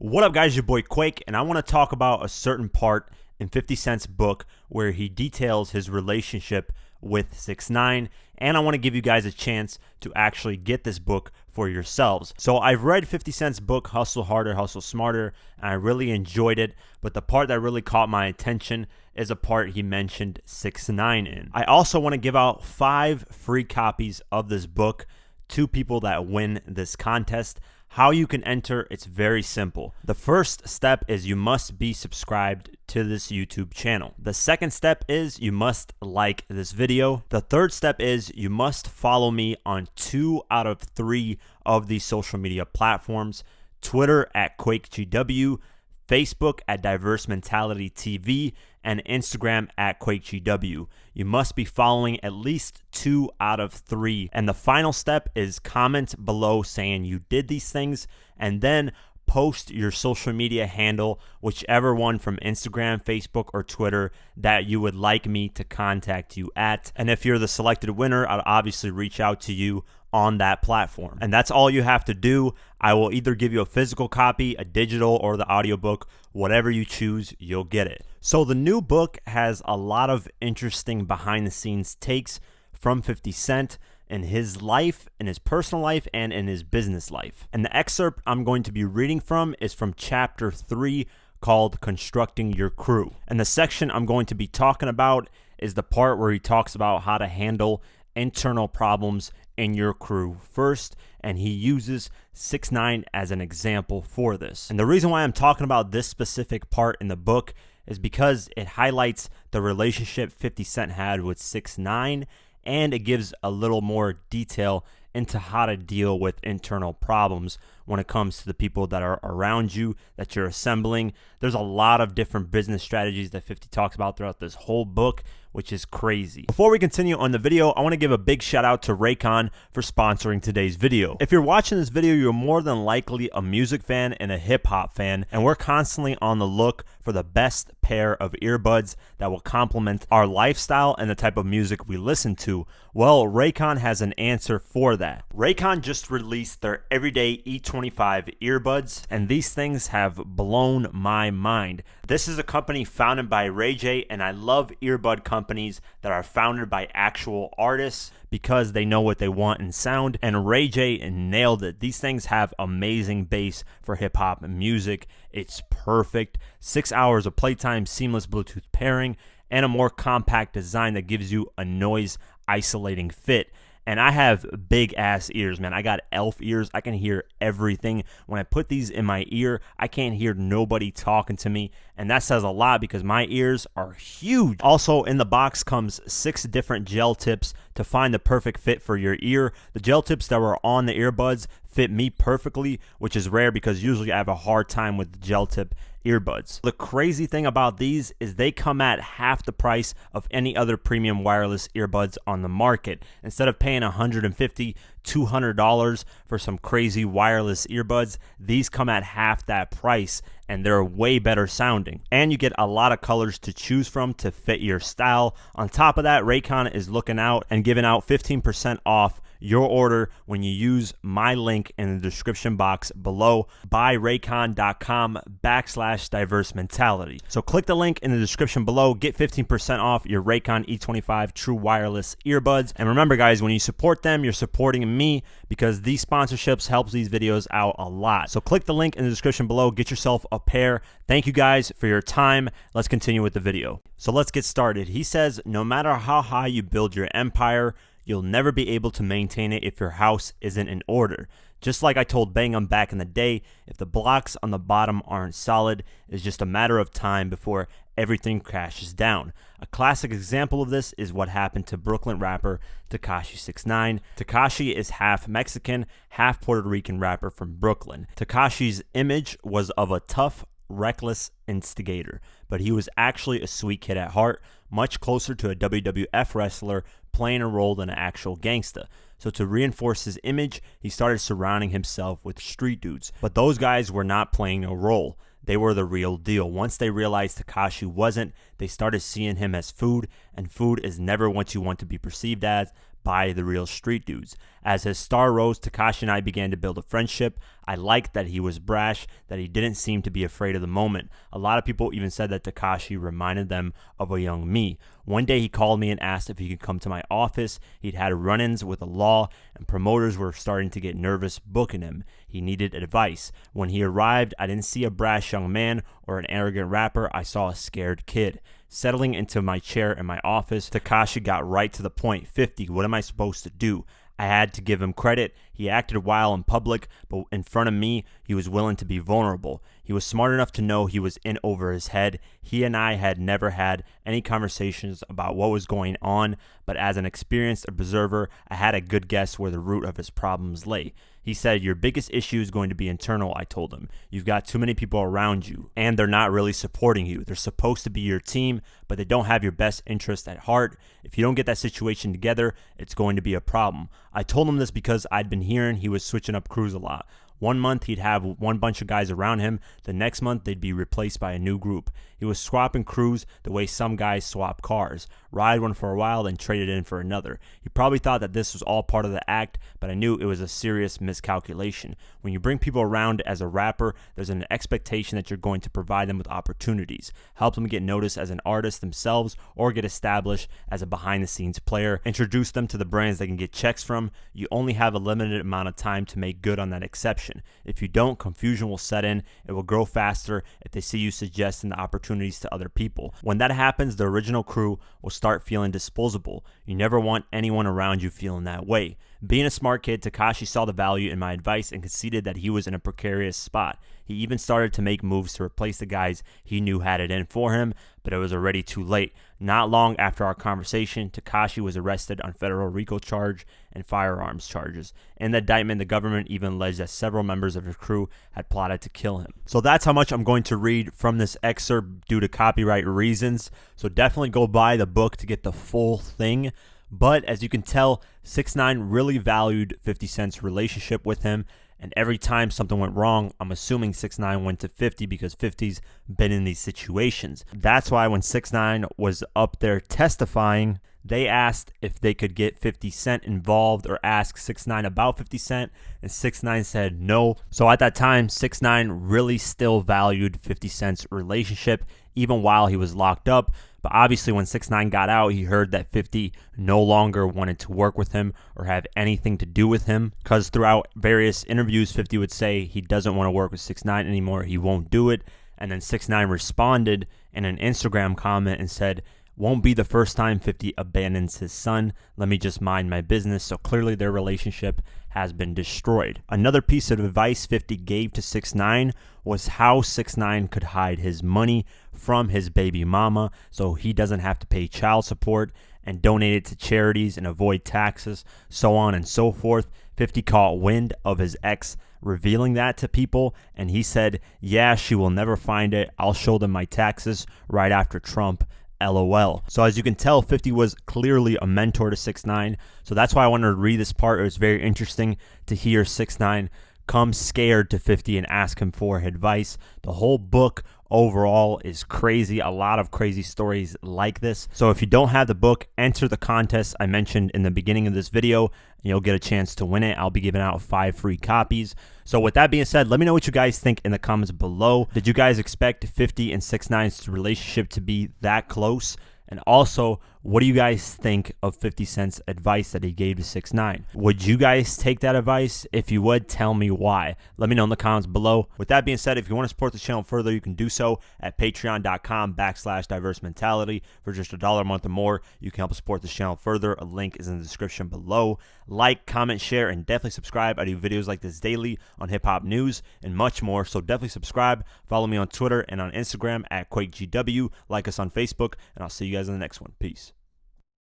What up, guys? Your boy Quake, and I want to talk about a certain part in 50 Cent's book where he details his relationship with 6ix9ine, and I want to give you guys a chance to actually get this book for yourselves. So I've read 50 Cent's book, Hustle Harder, Hustle Smarter, and I really enjoyed it, but the part that really caught my attention is a part he mentioned 6ix9ine in. I also want to give out 5 free copies of this book to people that win this contest. How you can enter, it's very simple. The first step is you must be subscribed to this YouTube channel. The second step is you must like this video. The third step is you must follow me on 2 out of 3 of these social media platforms: Twitter at QuakeGW, Facebook at Diverse Mentality TV, and Instagram at QuakeGW. You must be following at least 2 out of 3. And the final step is comment below saying you did these things, and then post your social media handle, whichever one from Instagram, Facebook, or Twitter that you would like me to contact you at. And if you're the selected winner, I'll obviously reach out to you on that platform. And that's all you have to do. I will either give you a physical copy, a digital, or the audiobook. Whatever you choose, you'll get it. So the new book has a lot of interesting behind the scenes takes from 50 Cent in his life, in his personal life, and in his business life. And the excerpt I'm going to be reading from is from chapter 3, called Constructing Your Crew. And the section I'm going to be talking about is the part where he talks about how to handle internal problems in your crew first, and he uses 6ix9ine as an example for this. And the reason why I'm talking about this specific part in the book is because it highlights the relationship 50 Cent had with 6ix9ine, and it gives a little more detail into how to deal with internal problems when it comes to the people that are around you, that you're assembling. There's a lot of different business strategies that 50 talks about throughout this whole book, which is crazy. Before we continue on the video, I want to give a big shout out to Raycon for sponsoring today's video. If you're watching this video, you're more than likely a music fan and a hip hop fan, and we're constantly on the look for the best pair of earbuds that will complement our lifestyle and the type of music we listen to. Well, Raycon has an answer for that. Raycon just released their everyday E25 earbuds, and these things have blown my mind. This is a company founded by Ray J, and I love earbud companies that are founded by actual artists because they know what they want in sound, and Ray J nailed it. These things have amazing bass for hip hop music. It's perfect. 6 hours of playtime, seamless Bluetooth pairing, and a more compact design that gives you a noise isolating fit. And I have big ass ears, man. I got elf ears. I can hear everything. When I put these in my ear, I can't hear nobody talking to me. And that says a lot because my ears are huge. Also, in the box comes 6 different gel tips to find the perfect fit for your ear. The gel tips that were on the earbuds fit me perfectly, which is rare because usually I have a hard time with gel tip earbuds. The crazy thing about these is they come at half the price of any other premium wireless earbuds on the market. Instead of paying $150, $200 for some crazy wireless earbuds, these come at half that price, and they're way better sounding. And you get a lot of colors to choose from to fit your style. On top of that, Raycon is looking out and giving out 15% off your order when you use my link in the description box below, buyraycon.com/diverse mentality. So click the link in the description below, get 15% off your Raycon E25 true wireless earbuds. And remember, guys, when you support them, you're supporting me because these sponsorships helps these videos out a lot. So click the link in the description below, get yourself a pair. Thank you guys for your time. Let's continue with the video. So let's get started. He says, no matter how high you build your empire, you'll never be able to maintain it if your house isn't in order. Just like I told Bangum back in the day, if the blocks on the bottom aren't solid, it's just a matter of time before everything crashes down. A classic example of this is what happened to Brooklyn rapper Tekashi 6ix9ine. Tekashi is half Mexican, half Puerto Rican rapper from Brooklyn. Tekashi's image was of a tough, reckless instigator, but he was actually a sweet kid at heart, much closer to a WWF wrestler playing a role than an actual gangsta. So to reinforce his image, he started surrounding himself with street dudes. But those guys were not playing a role. They were the real deal. Once they realized Tekashi wasn't, they started seeing him as food, and food is never what you want to be perceived as, by the real street dudes. As his star rose, Tekashi and I began to build a friendship. I liked that he was brash, that he didn't seem to be afraid of the moment. A lot of people even said that Tekashi reminded them of a young me. One day he called me and asked if he could come to my office. He'd had run-ins with the law, and promoters were starting to get nervous booking him. He needed advice. When he arrived, I didn't see a brash young man or an arrogant rapper. I saw a scared kid. Settling into my chair in my office, Tekashi got right to the point. 50, what am I supposed to do? I had to give him credit. He acted wild in public, but in front of me, he was willing to be vulnerable. He was smart enough to know he was in over his head. He and I had never had any conversations about what was going on, but as an experienced observer, I had a good guess where the root of his problems lay. He said, your biggest issue is going to be internal, I told him. You've got too many people around you, and they're not really supporting you. They're supposed to be your team, but they don't have your best interest at heart. If you don't get that situation together, it's going to be a problem. I told him this because I'd been hearing he was switching up crews a lot. One month he'd have one bunch of guys around him. The next month they'd be replaced by a new group. He was swapping crews the way some guys swap cars. Ride one for a while, then trade it in for another. He probably thought that this was all part of the act, but I knew it was a serious miscalculation. When you bring people around as a rapper, there's an expectation that you're going to provide them with opportunities, help them get noticed as an artist themselves, or get established as a behind-the-scenes player, introduce them to the brands they can get checks from. You only have a limited amount of time to make good on that exception. If you don't, confusion will set in. It will grow faster if they see you suggesting the opportunities to other people. When that happens, the original crew will start feeling disposable. You never want anyone around you feeling that way. Being a smart kid, Tekashi saw the value in my advice and conceded that he was in a precarious spot. He even started to make moves to replace the guys he knew had it in for him, but it was already too late. Not long after our conversation, Tekashi was arrested on federal RICO charge and firearms charges. In the indictment, the government even alleged that several members of his crew had plotted to kill him. So that's how much I'm going to read from this excerpt due to copyright reasons. So definitely go buy the book to get the full thing. But as you can tell, 6ix9ine really valued 50 Cent's relationship with him. And every time something went wrong, I'm assuming 6ix9ine went to 50 because 50's been in these situations. That's why when 6ix9ine was up there testifying, they asked if they could get 50 Cent involved or ask 6ix9ine about 50 Cent, and 6ix9ine said no. So at that time, 6ix9ine really still valued 50 Cent's relationship, even while he was locked up. But obviously when 6ix9ine got out, he heard that 50 no longer wanted to work with him or have anything to do with him, because throughout various interviews, 50 would say he doesn't want to work with 6ix9ine anymore, he won't do it. And then 6ix9ine responded in an Instagram comment and said, won't be the first time 50 abandons his son. Let me just mind my business. So clearly their relationship has been destroyed. Another piece of advice 50 gave to 6ix9ine was how 6ix9ine could hide his money from his baby mama so he doesn't have to pay child support and donate it to charities and avoid taxes, so on and so forth. 50 caught wind of his ex revealing that to people, and he said, yeah, she will never find it. I'll show them my taxes right after Trump. LOL. So as you can tell, 50 was clearly a mentor to 6ix9ine. So that's why I wanted to read this part. It was very interesting to hear 6ix9ine come scared to 50 and ask him for advice. The whole book overall is crazy. A lot of crazy stories like this. So if you don't have the book, enter the contest I mentioned in the beginning of this video, and you'll get a chance to win it. I'll be giving out 5 free copies. So with that being said, let me know what you guys think in the comments below. Did you guys expect 50 and 6ix9ine's relationship to be that close? And also, what do you guys think of 50 Cent's advice that he gave to 6ix9ine? Would you guys take that advice? If you would, tell me why. Let me know in the comments below. With that being said, if you want to support this channel further, you can do so at patreon.com/diverse-mentality. For just $1 a month or more, you can help support this channel further. A link is in the description below. Like, comment, share, and definitely subscribe. I do videos like this daily on hip-hop news and much more, so definitely subscribe. Follow me on Twitter and on Instagram at QuakeGW. Like us on Facebook, and I'll see you guys in the next one. Peace.